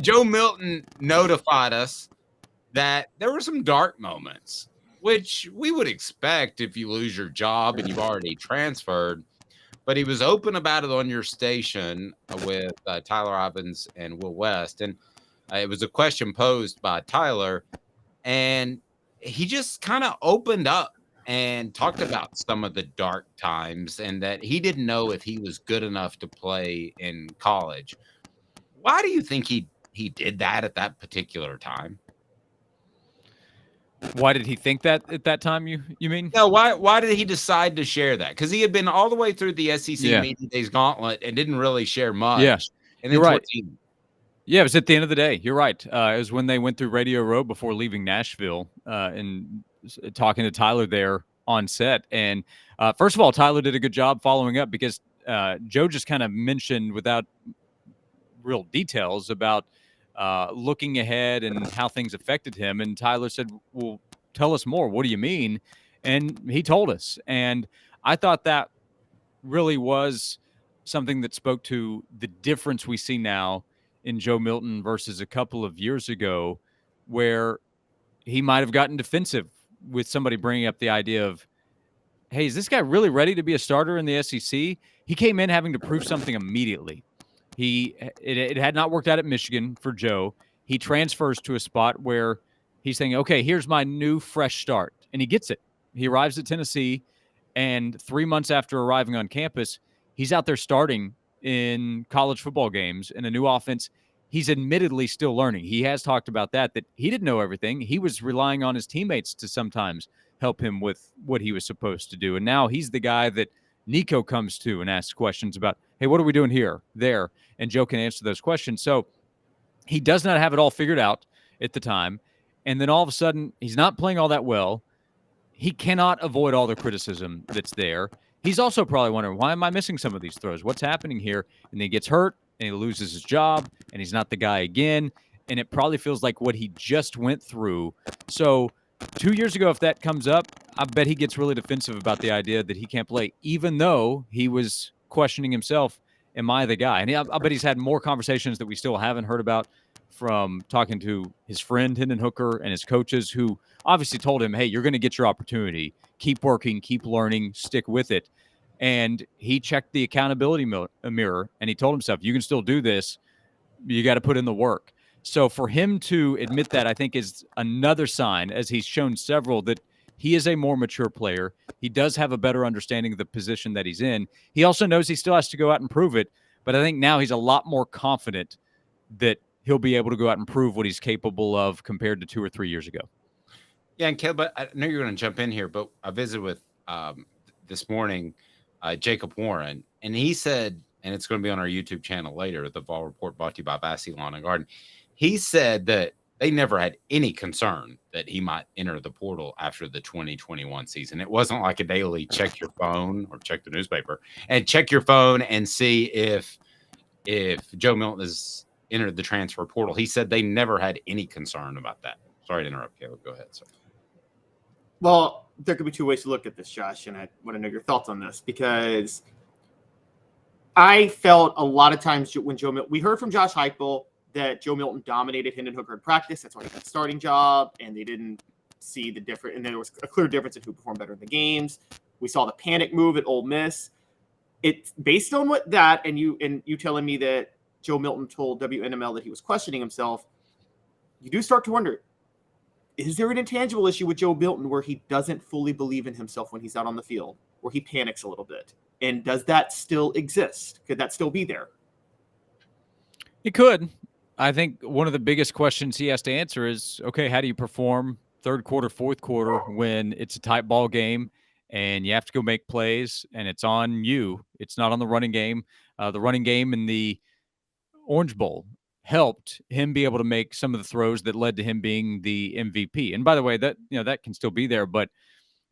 Joe Milton notified us that there were some dark moments, which we would expect if you lose your job and you've already transferred. But he was open about it on your station with Tyler Evans and Will West. And it was a question posed by Tyler. And he just kind of opened up and talked about some of the dark times and that he didn't know if he was good enough to play in college. Why do you think he did that at that particular time? Why did he think that at that time, you mean? No, why did he decide to share that? Because he had been all the way through the SEC Media Days gauntlet and didn't really share much. Yeah, and you're right. Yeah, it was at the end of the day. You're right. It was when they went through Radio Row before leaving Nashville and talking to Tyler there on set. And first of all, Tyler did a good job following up because Joe just kind of mentioned without real details about looking ahead and how things affected him. And Tyler said, well, tell us more. What do you mean? And he told us. And I thought that really was something that spoke to the difference we see now in Joe Milton versus a couple of years ago, where he might have gotten defensive with somebody bringing up the idea of, hey, is this guy really ready to be a starter in the SEC? He came in having to prove something immediately. It had not worked out at Michigan for Joe. He transfers to a spot where he's saying, okay, here's my new fresh start. And he gets it. He arrives at Tennessee, and 3 months after arriving on campus, he's out there starting in college football games in a new offense. He's admittedly still learning. He has talked about that he didn't know everything. He was relying on his teammates to sometimes help him with what he was supposed to do. And now he's the guy that Nico comes to and asks questions about, hey, what are we doing here, there? And Joe can answer those questions. So he does not have it all figured out at the time. And then all of a sudden, he's not playing all that well. He cannot avoid all the criticism that's there. He's also probably wondering, why am I missing some of these throws? What's happening here? And then he gets hurt, and he loses his job, and he's not the guy again. And it probably feels like what he just went through. So 2 years ago, if that comes up, I bet he gets really defensive about the idea that he can't play, even though he was questioning himself, am I the guy? And I bet he's had more conversations that we still haven't heard about from talking to his friend Hendon Hooker and his coaches, who obviously told him, hey, you're going to get your opportunity. Keep working, keep learning, stick with it. And he checked the accountability mirror, and he told himself, you can still do this. You got to put in the work. So for him to admit that, I think, is another sign, as he's shown several, that he is a more mature player. He does have a better understanding of the position that he's in. He also knows he still has to go out and prove it. But I think now he's a lot more confident that he'll be able to go out and prove what he's capable of compared to 2 or 3 years ago. Yeah, and Caleb, I know you're going to jump in here, but I visited with this morning Jacob Warren, and he said, and it's going to be on our YouTube channel later, the Vol Report brought to you by Vassy Lawn and Garden. He said that they never had any concern that he might enter the portal after the 2021 season. It wasn't like a daily check your phone or check the newspaper and check your phone and see if Joe Milton has entered the transfer portal. He said they never had any concern about that. Sorry to interrupt, Caleb. Go ahead, sir. Well, there could be two ways to look at this, Josh, and I want to know your thoughts on this, because I felt a lot of times when Joe Milton, we heard from Josh Heupel that Joe Milton dominated Hendon Hooker in practice. That's why he got the starting job, and they didn't see the difference. And there was a clear difference in who performed better in the games. We saw the panic move at Ole Miss. It's based on what that, and you telling me that Joe Milton told WNML that he was questioning himself. You do start to wonder, is there an intangible issue with Joe Milton where he doesn't fully believe in himself when he's out on the field, where he panics a little bit? And does that still exist? Could that still be there? It could. I think one of the biggest questions he has to answer is, okay, how do you perform third quarter, fourth quarter when it's a tight ball game and you have to go make plays and it's on you? It's not on the running game. The running game in the Orange Bowl helped him be able to make some of the throws that led to him being the MVP. And by the way, that can still be there, but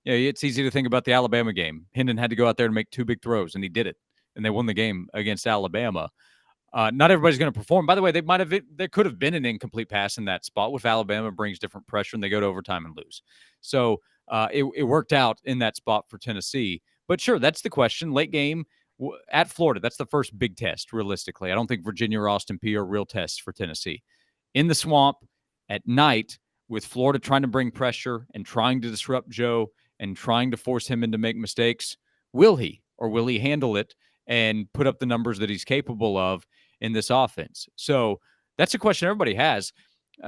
it's easy to think about the Alabama game. Hendon had to go out there and make 2 big throws, and he did it, and they won the game against Alabama. Not everybody's going to perform. By the way, there could have been an incomplete pass in that spot. With Alabama, brings different pressure, and they go to overtime and lose. So it worked out in that spot for Tennessee. But sure, that's the question. Late game at Florida, that's the first big test, realistically. I don't think Virginia or Austin Peay are real tests for Tennessee. in the swamp at night with Florida trying to bring pressure and trying to disrupt Joe and trying to force him into make mistakes, will he? Or will he handle it and put up the numbers that he's capable of in this offense? So that's a question everybody has.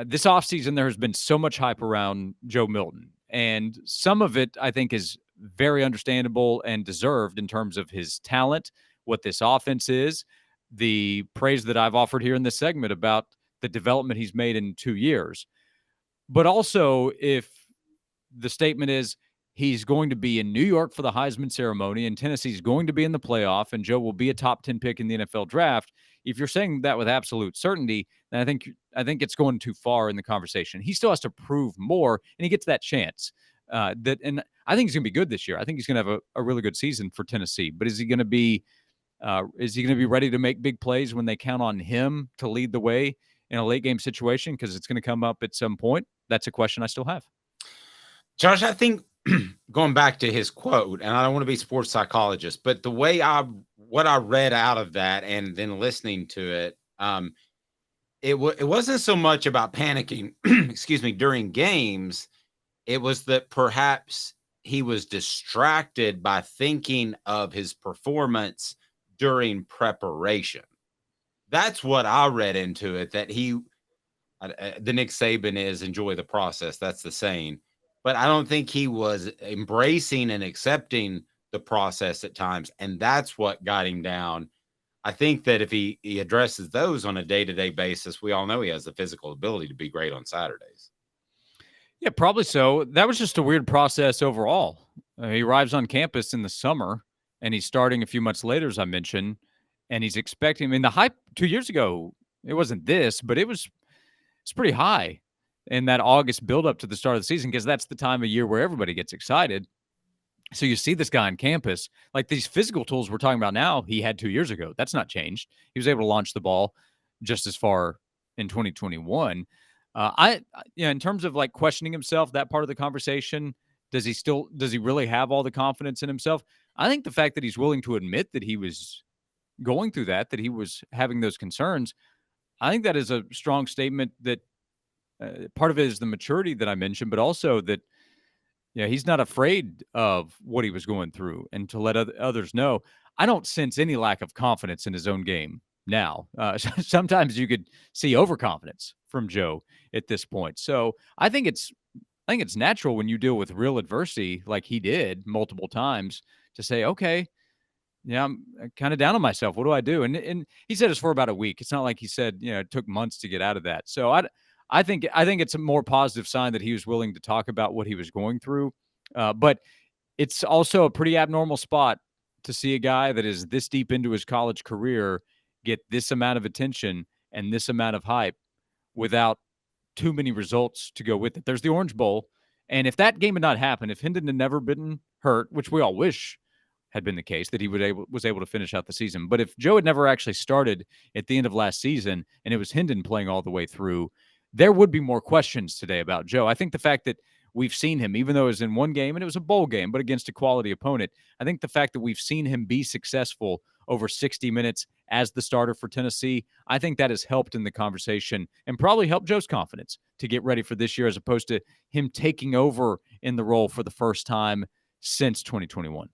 This offseason, there has been so much hype around Joe Milton. And some of it, I think, is very understandable and deserved in terms of his talent, what this offense is, the praise that I've offered here in this segment about the development he's made in 2 years. But also, if the statement is he's going to be in New York for the Heisman ceremony and Tennessee's going to be in the playoff and Joe will be a top 10 pick in the NFL draft, if you're saying that with absolute certainty, then I think it's going too far in the conversation. He still has to prove more, and he gets that chance. And I think he's going to be good this year. I think he's going to have a really good season for Tennessee. But is he going to be ready to make big plays when they count on him to lead the way in a late game situation? Because it's going to come up at some point. That's a question I still have. Josh, I think going back to his quote, and I don't want to be a sports psychologist, but the way what I read out of that and then listening to it, it wasn't so much about panicking, excuse me, during games. It was that perhaps he was distracted by thinking of his performance during preparation. That's what I read into it, that the Nick Saban is enjoy the process. That's the saying. But I don't think he was embracing and accepting the process at times. And that's what got him down. I think that if he addresses those on a day-to-day basis, we all know he has the physical ability to be great on Saturdays. Yeah, probably so. That was just a weird process overall. He arrives on campus in the summer, and he's starting a few months later, as I mentioned, and he's expecting. I mean, the hype 2 years ago, it wasn't this, but it's pretty high in that August buildup to the start of the season, because that's the time of year where everybody gets excited. So you see this guy on campus, like these physical tools we're talking about now, he had 2 years ago. That's not changed. He was able to launch the ball just as far in 2021. In terms of like questioning himself, that part of the conversation, does he really have all the confidence in himself? I think the fact that he's willing to admit that he was going through that he was having those concerns, I think that is a strong statement that part of it is the maturity that I mentioned, but also that he's not afraid of what he was going through and to let others know. I don't sense any lack of confidence in his own game now. Sometimes you could see overconfidence from Joe at this point. So I think it's natural when you deal with real adversity like he did multiple times to say, okay, I'm kind of down on myself. What do I do? And he said it's for about a week. It's not like he said, it took months to get out of that. So I think it's a more positive sign that he was willing to talk about what he was going through. But it's also a pretty abnormal spot to see a guy that is this deep into his college career get this amount of attention and this amount of hype without too many results to go with it. There's the Orange Bowl. And if that game had not happened, if Hendon had never been hurt, which we all wish had been the case, that he was able to finish out the season. But if Joe had never actually started at the end of last season and it was Hendon playing all the way through, there would be more questions today about Joe. I think the fact that we've seen him, even though it was in one game and it was a bowl game, but against a quality opponent, I think the fact that we've seen him be successful over 60 minutes as the starter for Tennessee, I think that has helped in the conversation and probably helped Joe's confidence to get ready for this year, as opposed to him taking over in the role for the first time since 2021.